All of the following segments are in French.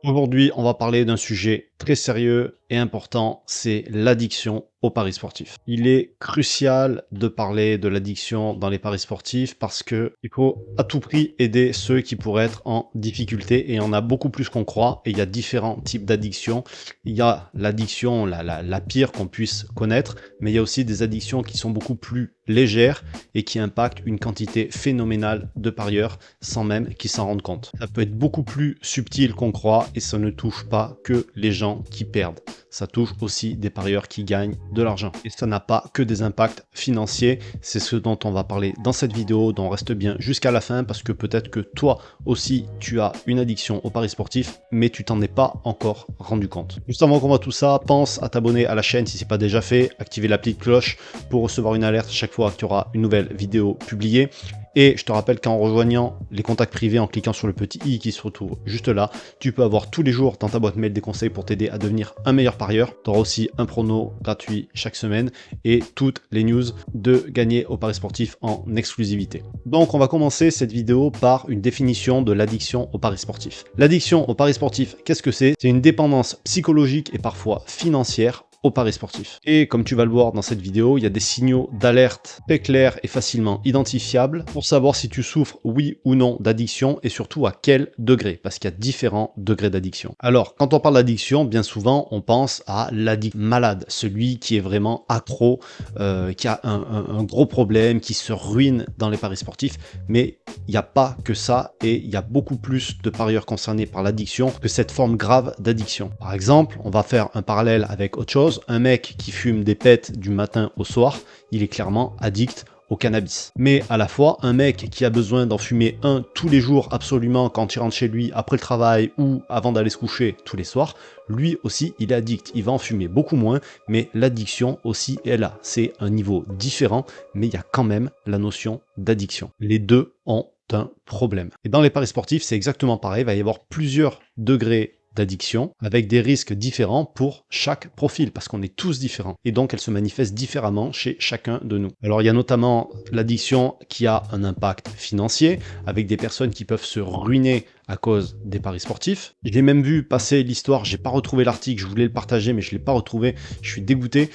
Aujourd'hui, on va parler d'un sujet très sérieux et important, c'est l'addiction aux paris sportifs. Il est crucial de parler de l'addiction dans les paris sportifs parce que il faut à tout prix aider ceux qui pourraient être en difficulté et il y en a beaucoup plus qu'on croit et il y a différents types d'addictions. Il y a l'addiction la pire qu'on puisse connaître, mais il y a aussi des addictions qui sont beaucoup plus légères et qui impactent une quantité phénoménale de parieurs sans même qu'ils s'en rendent compte. Ça peut être beaucoup plus subtil qu'on croit et ça ne touche pas que les gens qui perdent. Ça touche aussi des parieurs qui gagnent de l'argent. Et ça n'a pas que des impacts financiers. C'est ce dont on va parler dans cette vidéo. Donc reste bien jusqu'à la fin parce que peut-être que toi aussi tu as une addiction aux paris sportifs, mais tu t'en es pas encore rendu compte. Juste avant qu'on voit tout ça, pense à t'abonner à la chaîne si ce n'est pas déjà fait. Activer la petite cloche pour recevoir une alerte chaque fois que tu auras une nouvelle vidéo publiée. Et je te rappelle qu'en rejoignant les contacts privés, en cliquant sur le petit i qui se retrouve juste là, tu peux avoir tous les jours dans ta boîte mail des conseils pour t'aider à devenir un meilleur parieur. Tu auras aussi un prono gratuit chaque semaine et toutes les news de gagner au paris sportif en exclusivité. Donc on va commencer cette vidéo par une définition de l'addiction au paris sportif. L'addiction au paris sportif, qu'est-ce que c'est? C'est une dépendance psychologique et parfois financière au paris sportif. Et comme tu vas le voir dans cette vidéo, il y a des signaux d'alerte très clairs et facilement identifiables pour savoir si tu souffres oui ou non d'addiction et surtout à quel degré, parce qu'il y a différents degrés d'addiction. Alors, quand on parle d'addiction, bien souvent, on pense à l'addict malade, celui qui est vraiment accro, qui a un gros problème, qui se ruine dans les paris sportifs, mais il n'y a pas que ça et il y a beaucoup plus de parieurs concernés par l'addiction que cette forme grave d'addiction. Par exemple, on va faire un parallèle avec autre chose. Un mec qui fume des pets du matin au soir, il est clairement addict au cannabis. Mais à la fois, un mec qui a besoin d'en fumer un tous les jours absolument quand il rentre chez lui après le travail ou avant d'aller se coucher tous les soirs, lui aussi il est addict. Il va en fumer beaucoup moins, mais l'addiction aussi est là. C'est un niveau différent, mais il y a quand même la notion d'addiction. Les deux ont un problème. Et dans les paris sportifs, c'est exactement pareil. Il va y avoir plusieurs degrés d'addiction avec des risques différents pour chaque profil parce qu'on est tous différents et donc elle se manifeste différemment chez chacun de nous. Alors il y a notamment l'addiction qui a un impact financier avec des personnes qui peuvent se ruiner à cause des paris sportifs. Je l'ai même vu passer l'histoire, j'ai pas retrouvé l'article, je voulais le partager mais je l'ai pas retrouvé, je suis dégoûté.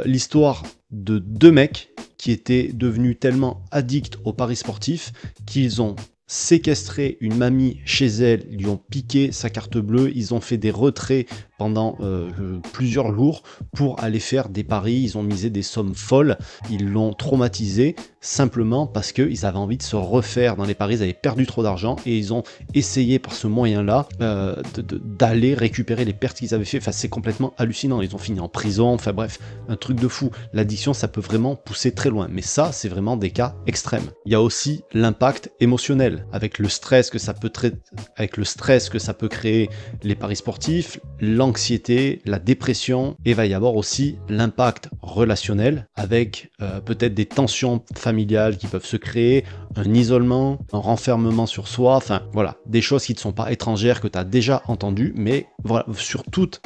L'histoire de deux mecs qui étaient devenus tellement addicts aux paris sportifs qu'ils ont séquestré une mamie chez elle, ils lui ont piqué sa carte bleue, ils ont fait des retraits pendant plusieurs jours pour aller faire des paris, ils ont misé des sommes folles, ils l'ont traumatisé simplement parce qu'ils avaient envie de se refaire dans les paris, ils avaient perdu trop d'argent et ils ont essayé par ce moyen-là d'aller récupérer les pertes qu'ils avaient fait. Enfin, c'est complètement hallucinant, ils ont fini en prison, enfin bref, un truc de fou. L'addiction, ça peut vraiment pousser très loin, mais ça, c'est vraiment des cas extrêmes. Il y a aussi l'impact émotionnel, avec le stress que ça peut créer les paris sportifs, l'anxiété, la dépression, et il va y avoir aussi l'impact relationnel avec peut-être des tensions familiales qui peuvent se créer, un isolement, un renfermement sur soi, enfin voilà, des choses qui ne sont pas étrangères que tu as déjà entendues, mais voilà, sur tous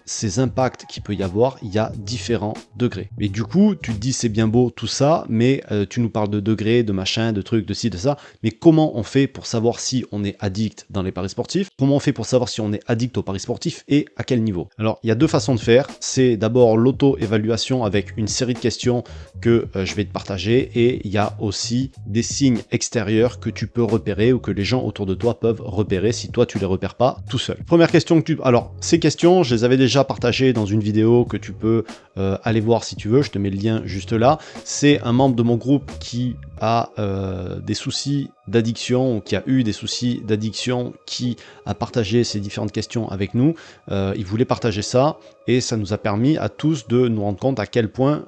ces impacts qu'il peut y avoir, il y a différents degrés. Et du coup, tu te dis c'est bien beau tout ça, mais tu nous parles de degrés, de machin, de trucs, de ci, de ça, mais comment on fait pour savoir si on est addict dans les paris sportifs? Comment on fait pour savoir si on est addict aux paris sportifs et à quel niveau? Alors, il y a deux façons de faire. C'est d'abord l'auto-évaluation avec une série de questions que je vais te partager et il y a aussi des signes extérieurs que tu peux repérer ou que les gens autour de toi peuvent repérer si toi tu les repères pas tout seul. Première question alors ces questions, je les avais déjà partagées dans une vidéo que tu peux aller voir si tu veux, je te mets le lien juste là. C'est un membre de mon groupe qui a des soucis d'addiction ou qui a eu des soucis d'addiction qui a partagé ces différentes questions avec nous. Il voulait partager ça et ça nous a permis à tous de nous rendre compte à quel point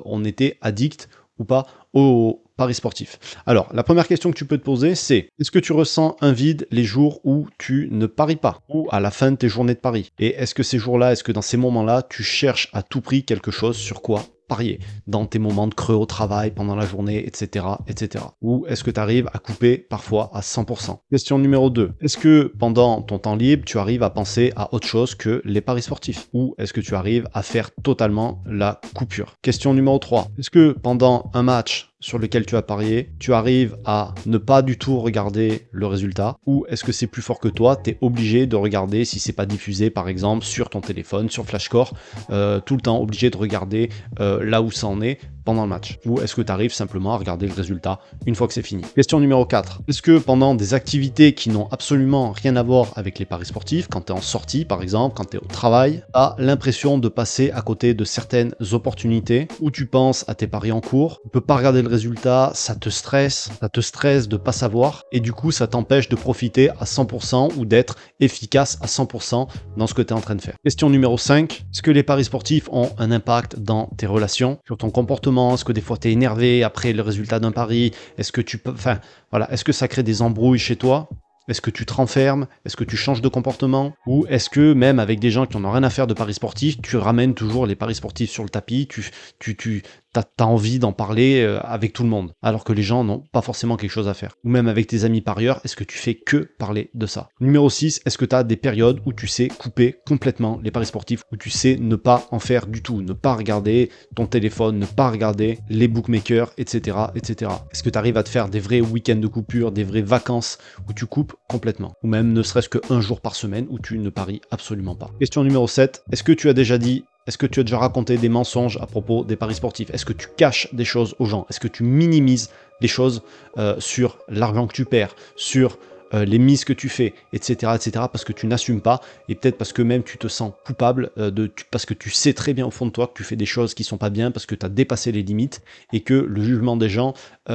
on était addict ou pas aux paris sportifs. Alors, la première question que tu peux te poser, c'est est-ce que tu ressens un vide les jours où tu ne paries pas ou à la fin de tes journées de paris? Et est-ce que ces jours-là, est-ce que dans ces moments-là, tu cherches à tout prix quelque chose sur quoi parier dans tes moments de creux au travail, pendant la journée, etc. etc. Ou est-ce que tu arrives à couper parfois à 100%? Question numéro 2. Est-ce que pendant ton temps libre, tu arrives à penser à autre chose que les paris sportifs? Ou est-ce que tu arrives à faire totalement la coupure? Question numéro 3. Est-ce que pendant un match sur lequel tu as parié, tu arrives à ne pas du tout regarder le résultat, ou est-ce que c'est plus fort que toi, tu es obligé de regarder si c'est pas diffusé par exemple sur ton téléphone, sur Flashcore, tout le temps obligé de regarder là où ça en est pendant le match, ou est-ce que tu arrives simplement à regarder le résultat une fois que c'est fini. Question numéro 4. Est-ce que pendant des activités qui n'ont absolument rien à voir avec les paris sportifs, quand tu es en sortie par exemple, quand tu es au travail, tu as l'impression de passer à côté de certaines opportunités où tu penses à tes paris en cours, tu peux pas regarder le résultat, ça te stresse de pas savoir, et du coup ça t'empêche de profiter à 100% ou d'être efficace à 100% dans ce que tu es en train de faire. Question numéro 5. Est-ce que les paris sportifs ont un impact dans tes relations, sur ton comportement? Est-ce que des fois tu es énervé après le résultat d'un pari? Est-ce que tu peux, enfin voilà, est-ce que ça crée des embrouilles chez toi? Est-ce que tu te renfermes? Est-ce que tu changes de comportement? Ou est-ce que même avec des gens qui n'en ont rien à faire de paris sportifs, tu ramènes toujours les paris sportifs sur le tapis, t'as envie d'en parler avec tout le monde, alors que les gens n'ont pas forcément quelque chose à faire? Ou même avec tes amis parieurs, est-ce que tu fais que parler de ça? Numéro 6, est-ce que tu as des périodes où tu sais couper complètement les paris sportifs, où tu sais ne pas en faire du tout, ne pas regarder ton téléphone, ne pas regarder les bookmakers, etc. etc. Est-ce que tu arrives à te faire des vrais week-ends de coupure, des vraies vacances où tu coupes complètement, ou même ne serait-ce qu'un jour par semaine où tu ne paries absolument pas? Question numéro 7, est-ce que tu as déjà raconté des mensonges à propos des paris sportifs? Est-ce que tu caches des choses aux gens? Est-ce que tu minimises des choses sur l'argent que tu perds, sur les mises que tu fais, etc., etc., parce que tu n'assumes pas, et peut-être parce que même tu te sens coupable, parce que tu sais très bien au fond de toi que tu fais des choses qui sont pas bien, parce que tu as dépassé les limites, et que le jugement des gens, tu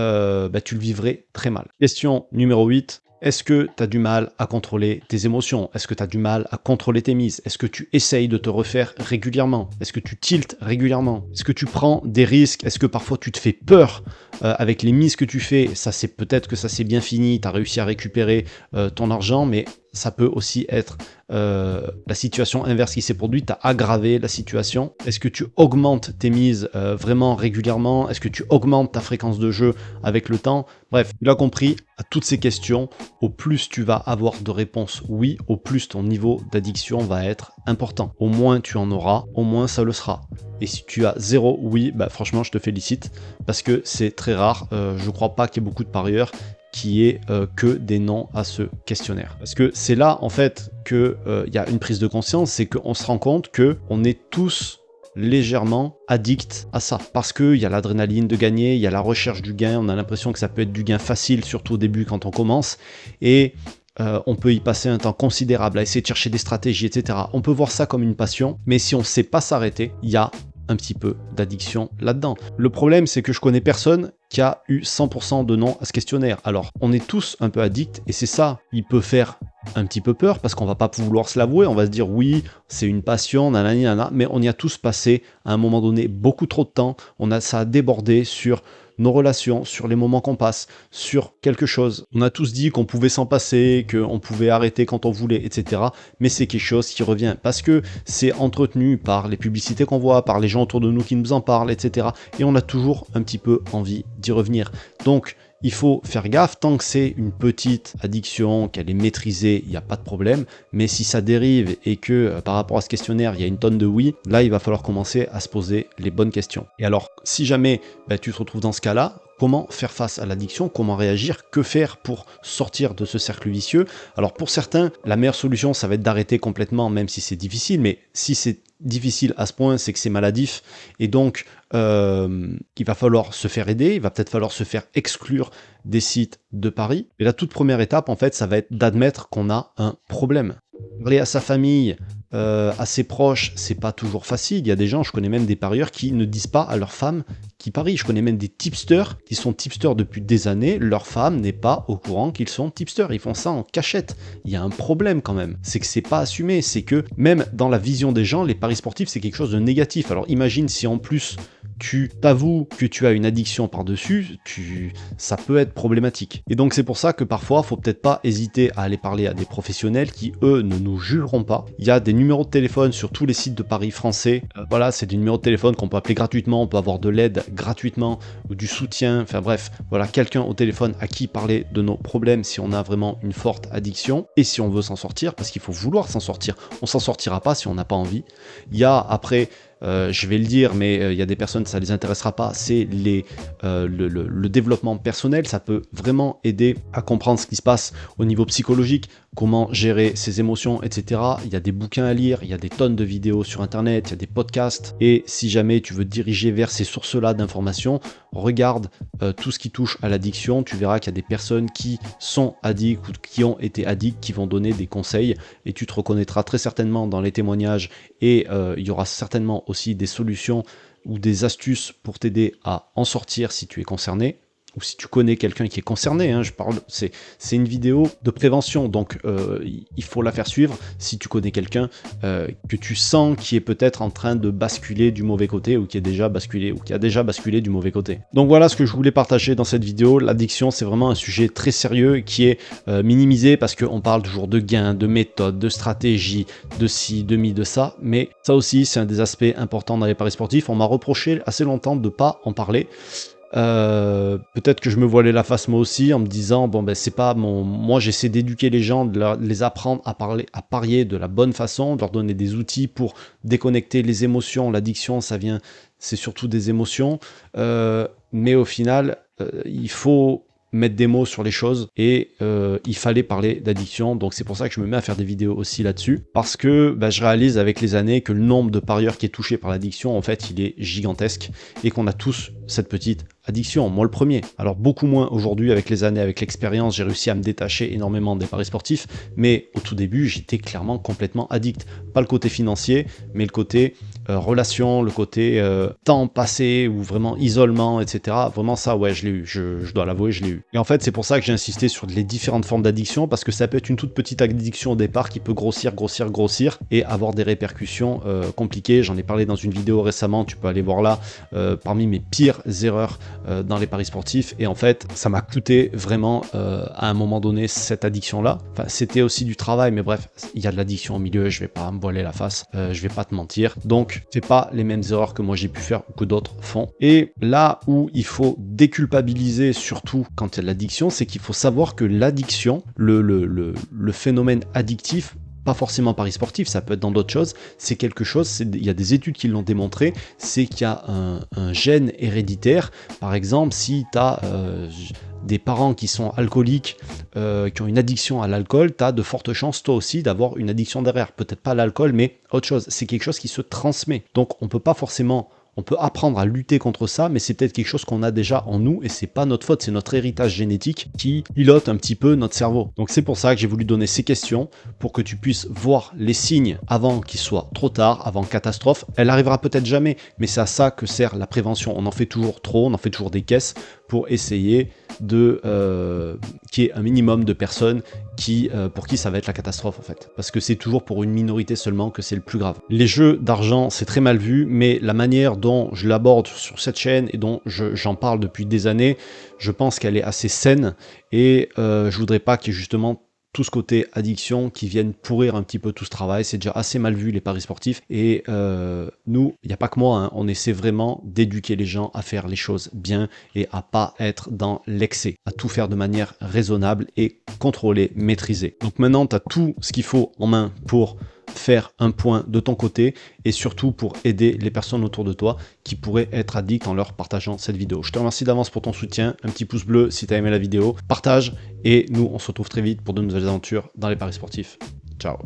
le vivrais très mal. Question numéro 8. Est-ce que tu as du mal à contrôler tes émotions? Est-ce que tu as du mal à contrôler tes mises? Est-ce que tu essayes de te refaire régulièrement? Est-ce que tu tiltes régulièrement? Est-ce que tu prends des risques? Est-ce que parfois tu te fais peur avec les mises que tu fais? Ça, c'est peut-être que ça s'est bien fini, tu as réussi à récupérer ton argent, mais ça peut aussi être la situation inverse qui s'est produite, tu as aggravé la situation. Est-ce que tu augmentes tes mises vraiment régulièrement? Est-ce que tu augmentes ta fréquence de jeu avec le temps? Bref, tu l'as compris, à toutes ces questions, au plus tu vas avoir de réponses oui, au plus ton niveau d'addiction va être important. Au moins tu en auras, au moins ça le sera. Et si tu as 0 oui, franchement je te félicite, parce que c'est très rare, je crois pas qu'il y ait beaucoup de parieurs qui est que des non à ce questionnaire. Parce que c'est là, en fait, qu'il y a une prise de conscience, c'est qu'on se rend compte qu'on est tous légèrement addicts à ça. Parce qu'il y a l'adrénaline de gagner, il y a la recherche du gain, on a l'impression que ça peut être du gain facile, surtout au début quand on commence, et on peut y passer un temps considérable à essayer de chercher des stratégies, etc. On peut voir ça comme une passion, mais si on ne sait pas s'arrêter, il y a un petit peu d'addiction là-dedans. Le problème, c'est que je connais personne qui a eu 100% de non à ce questionnaire. Alors, on est tous un peu addicts, et c'est ça, il peut faire un petit peu peur, parce qu'on va pas vouloir se l'avouer, on va se dire oui, c'est une passion, nanani, nanana, mais on y a tous passé, à un moment donné, beaucoup trop de temps, ça a débordé sur nos relations, sur les moments qu'on passe, sur quelque chose. On a tous dit qu'on pouvait s'en passer, qu'on pouvait arrêter quand on voulait, etc. Mais c'est quelque chose qui revient parce que c'est entretenu par les publicités qu'on voit, par les gens autour de nous qui nous en parlent, etc. Et on a toujours un petit peu envie d'y revenir. Donc, il faut faire gaffe, tant que c'est une petite addiction, qu'elle est maîtrisée, il n'y a pas de problème, mais si ça dérive et que par rapport à ce questionnaire, il y a une tonne de oui, là il va falloir commencer à se poser les bonnes questions. Et alors, si jamais tu te retrouves dans ce cas-là, comment faire face à l'addiction? Comment réagir? Que faire pour sortir de ce cercle vicieux? Alors pour certains, la meilleure solution, ça va être d'arrêter complètement, même si c'est difficile, mais si c'est difficile à ce point, c'est que c'est maladif, et donc il va falloir se faire aider, il va peut-être falloir se faire exclure des sites de paris. Et la toute première étape, en fait, ça va être d'admettre qu'on a un problème. Parler à sa famille, à ses proches, c'est pas toujours facile. Il y a des gens, je connais même des parieurs qui ne disent pas à leur femme qui parient. Je connais même des tipsters qui sont tipsters depuis des années. Leur femme n'est pas au courant qu'ils sont tipsters. Ils font ça en cachette. Il y a un problème quand même. C'est que c'est pas assumé. C'est que même dans la vision des gens, les paris sportifs, c'est quelque chose de négatif. Alors imagine si en plus tu t'avoues que tu as une addiction par-dessus, ça peut être problématique. Et donc c'est pour ça que parfois, faut peut-être pas hésiter à aller parler à des professionnels qui, eux, ne nous jugeront pas. Il y a des numéros de téléphone sur tous les sites de paris français. Voilà, c'est des numéros de téléphone qu'on peut appeler gratuitement, on peut avoir de l'aide gratuitement, ou du soutien, enfin bref, voilà, quelqu'un au téléphone à qui parler de nos problèmes si on a vraiment une forte addiction, et si on veut s'en sortir, parce qu'il faut vouloir s'en sortir. On s'en sortira pas si on n'a pas envie. Il y a après je vais le dire, mais il y a des personnes, ça les intéressera pas, c'est le développement personnel. Ça peut vraiment aider à comprendre ce qui se passe au niveau psychologique, comment gérer ses émotions, etc. Il y a des bouquins à lire, il y a des tonnes de vidéos sur Internet, il y a des podcasts. Et si jamais tu veux te diriger vers ces sources-là d'informations, regarde tout ce qui touche à l'addiction. Tu verras qu'il y a des personnes qui sont addicts ou qui ont été addicts qui vont donner des conseils et tu te reconnaîtras très certainement dans les témoignages et il y aura certainement aussi des solutions ou des astuces pour t'aider à en sortir si tu es concerné ou si tu connais quelqu'un qui est concerné, hein, c'est une vidéo de prévention, donc il faut la faire suivre si tu connais quelqu'un que tu sens qui est peut-être en train de basculer du mauvais côté ou qui est déjà basculé ou qui a déjà basculé du mauvais côté. Donc voilà ce que je voulais partager dans cette vidéo. L'addiction, c'est vraiment un sujet très sérieux qui est minimisé parce qu'on parle toujours de gains, de méthodes, de stratégies, de ci, de mi, de ça, mais ça aussi c'est un des aspects importants dans les paris sportifs. On m'a reproché assez longtemps de ne pas en parler. Peut-être que je me voilais la face moi aussi en me disant bon ben c'est pas moi j'essaie d'éduquer les gens, de les apprendre à parler, à parier de la bonne façon, de leur donner des outils pour déconnecter les émotions. L'addiction c'est surtout des émotions, mais au final il faut mettre des mots sur les choses et il fallait parler d'addiction, donc c'est pour ça que je me mets à faire des vidéos aussi là-dessus, parce que je réalise avec les années que le nombre de parieurs qui est touché par l'addiction, en fait il est gigantesque et qu'on a tous cette petite addiction, moi le premier. Alors beaucoup moins aujourd'hui avec les années, avec l'expérience, j'ai réussi à me détacher énormément des paris sportifs, mais au tout début j'étais clairement complètement addict. Pas le côté financier, mais le côté relation, le côté temps passé ou vraiment isolement, etc. Vraiment ça, ouais, je l'ai eu, je dois l'avouer, je l'ai eu. Et en fait c'est pour ça que j'ai insisté sur les différentes formes d'addiction, parce que ça peut être une toute petite addiction au départ qui peut grossir et avoir des répercussions compliquées. J'en ai parlé dans une vidéo récemment, tu peux aller voir là, parmi mes pires erreurs dans les paris sportifs, et en fait ça m'a coûté vraiment à un moment donné cette addiction là. Enfin c'était aussi du travail, mais bref, il y a de l'addiction au milieu, je vais pas me voiler la face, je vais pas te mentir, donc fais pas les mêmes erreurs que moi j'ai pu faire ou que d'autres font. Et là où il faut déculpabiliser, surtout quand il y a de l'addiction, c'est qu'il faut savoir que l'addiction, le phénomène addictif, pas forcément paris sportif, ça peut être dans d'autres choses, c'est quelque chose, il y a des études qui l'ont démontré, c'est qu'il y a un gène héréditaire. Par exemple, si tu as des parents qui sont alcooliques, qui ont une addiction à l'alcool, tu as de fortes chances toi aussi d'avoir une addiction derrière. Peut-être pas à l'alcool, mais autre chose. C'est quelque chose qui se transmet. Donc on peut pas forcément... On peut apprendre à lutter contre ça, mais c'est peut-être quelque chose qu'on a déjà en nous et c'est pas notre faute, c'est notre héritage génétique qui pilote un petit peu notre cerveau. Donc c'est pour ça que j'ai voulu donner ces questions pour que tu puisses voir les signes avant qu'il soit trop tard, avant catastrophe. Elle arrivera peut-être jamais, mais c'est à ça que sert la prévention. On en fait toujours trop, on en fait toujours des caisses pour essayer de qu'il y ait un minimum de personnes pour qui ça va être la catastrophe en fait. Parce que c'est toujours pour une minorité seulement que c'est le plus grave. Les jeux d'argent, c'est très mal vu, mais la manière dont je l'aborde sur cette chaîne et dont j'en parle depuis des années, je pense qu'elle est assez saine et je voudrais pas qu'il y ait justement tout ce côté addiction qui viennent pourrir un petit peu tout ce travail. C'est déjà assez mal vu les paris sportifs et nous, il n'y a pas que moi, hein, on essaie vraiment d'éduquer les gens à faire les choses bien et à pas être dans l'excès, à tout faire de manière raisonnable et contrôlée, maîtrisée. Donc maintenant, tu as tout ce qu'il faut en main pour faire un point de ton côté et surtout pour aider les personnes autour de toi qui pourraient être addictes en leur partageant cette vidéo. Je te remercie d'avance pour ton soutien, un petit pouce bleu si tu as aimé la vidéo, partage et nous on se retrouve très vite pour de nouvelles aventures dans les paris sportifs. Ciao.